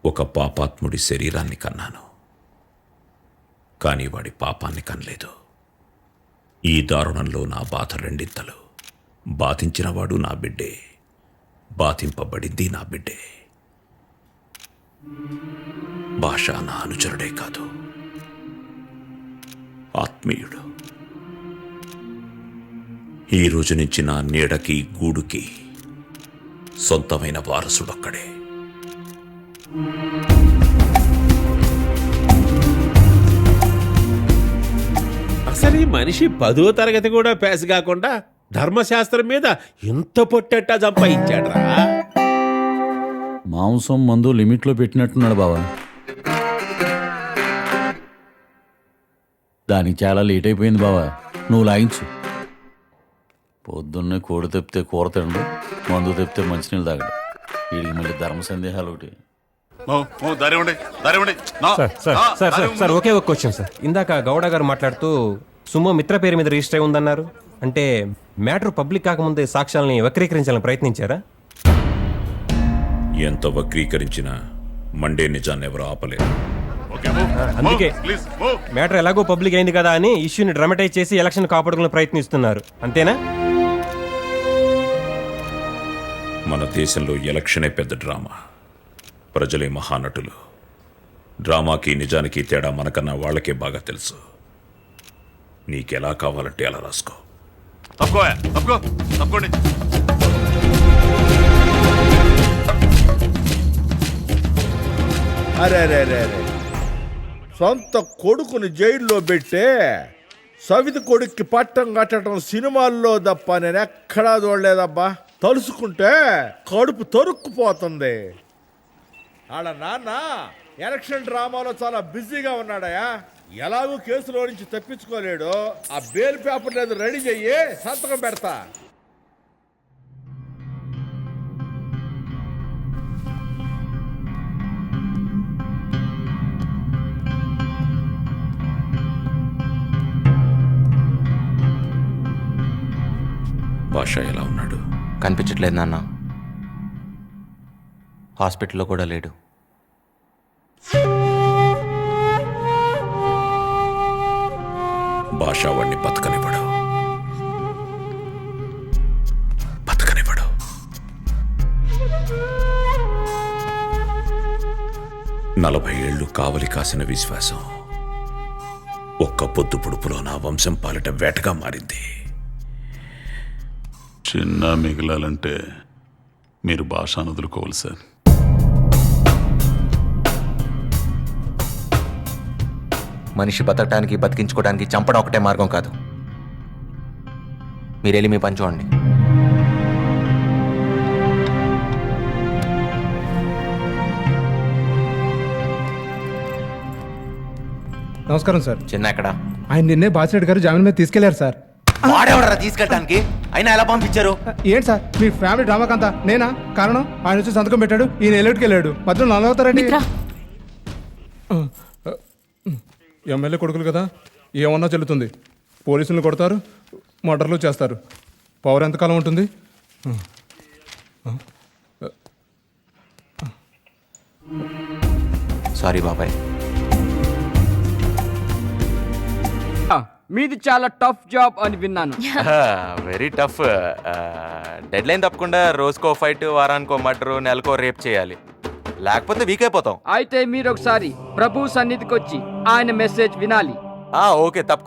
ఒక పాపాత్ముడి శరీరాన్ని కన్నాను, కానీ వాడి పాపాన్ని కనలేదు. ఈ దారుణంలో నా బాధ రెండింతలు. బాధించినవాడు నా బిడ్డే, బాధింపబడింది నా బిడ్డే. భాష నా అనుచరుడే కాదు, ఆత్మీయుడు. ఈ రోజు నుంచి నా నీడకి గూడుకి సొంతమైన వారసుడొక్కడే. అసలు ఈ మనిషి 10వ తరగతి కూడా పాస్ కాకుండా ధర్మశాస్త్రం మీద ఎంత పొట్టెట్టా సంపాదించాడ్రా. మాంసం మందు లిమిట్లో పెట్టినట్టున్నాడు బావా. దానికి చాలా లేట్ అయిపోయింది బావా, నువ్వు లాగించు. పొద్దున్నే కోడి తెప్పితే కూర తినడు, మందు తెప్పితే మంచినీళ్ళు తాగడు. వీడికి మళ్ళీ ధర్మ సందేహాలు ఒకటి. సార్ ఒకే ఒక క్వశ్చన్ సార్. ఇందాక గౌడ గారు మాట్లాడుతూ సుమో మిత్ర పేరు మీద రిజిస్టర్ అయి ఉందన్నారు. అంటే మ్యాటర్ పబ్లిక్ కాకముందే సాక్ష్యాలని వక్రీకరించాలని ప్రయత్నించారా? ఎంత వక్రీకరించినా మండే నిజాన్ని ఎవరు ఆపలేరు. అందుకే మ్యాటర్ ఎలాగో పబ్లిక్ అయింది కదా అని ఇష్యూని డ్రామటైజ్ చేసి ఎలక్షన్ కాపాడుకునే ప్రయత్నిస్తున్నారు, అంతేనా? మన దేశంలో ఎలక్షనే పెద్ద డ్రామా, ప్రజలే మహానటులు. డ్రామాకి నిజానికి తేడా మనకన్నా వాళ్ళకే బాగా తెలుసు. నీకెలా కావాలంటే అలా రాసుకో. అరే సొంత కొడుకుని జైల్లో పెట్టే సవితి కొడుక్కి పట్టం కట్టడం సినిమాల్లో తప్ప నేను ఎక్కడా చూడలేదబ్బా. తలుసుకుంటే కడుపు తరుక్కుపోతుంది. ఆడ నాన్న ఎలక్షన్ డ్రామాలో చాలా బిజీగా ఉన్నాడయా. ఎలాగూ కేసులో నుంచి తప్పించుకోలేడు. ఆ బెయిల్ పేపర్ లేదు, రెడీ చెయ్యి, సంతకం పెడతా. భాష ఎలా ఉన్నాడు? కనిపించట్లేదు నాన్న, హాస్పిటల్లో కూడా లేడు. భాష వాడిని బతకనివ్వడు. 40 ఏళ్లు కావలి కాసిన విశ్వాసం ఒక్క పొద్దు పొడుపులో నా వంశం పాలిట వేటగా మారింది. చిన్న మిగిలాలంటే మీరు భాషను వదులుకోవాలి సార్. మనిషి బతకడానికి బతికించుకోవడానికి చంపడం ఒకటే మార్గం కాదు. మీరెళ్ళి మీ పని చూడండి. నమస్కారం సార్. చిన్న ఎక్కడ? ఆయన నిన్నే బాసిరెడ్డి గారు జామీన్ మీద తీసుకెళ్లారు సార్. వాడేవడరా తీసుకెళ్ళడానికి? అయినా ఎలా పంపించారు? ఏంటి సార్ మీ ఫ్యామిలీ డ్రామాకంతా నేనా కారణం? ఆయన వచ్చి సంతకం పెట్టాడు, ఈయన ఎల్లుడికి వెళ్ళాడు, మధ్యలో నన్ను అవుతారండి. ఎమ్మెల్యే కొడుకులు కదా, ఏమన్నా చెల్లుతుంది. పోలీసులు కొడతారు, మర్డర్లు చేస్తారు. పవర్ ఎంతకాలం ఉంటుంది? సారీ బాబాయ్. మీది చాలా టఫ్ జాబ్ అని విన్నాను. Very tough. డెడ్ లైన్ తప్పకుండా రోజుకో ఫైట్, వారానికో మర్డర్, నెలకో రేప్ చేయాలి, లేకపోతే వీక్ అయిపోతాం. అయితే మీరు ఒకసారి ప్రభు సన్నిధికి వచ్చి ఆయన మెసేజ్ వినాలి. ఓకే, తప్పకుండా.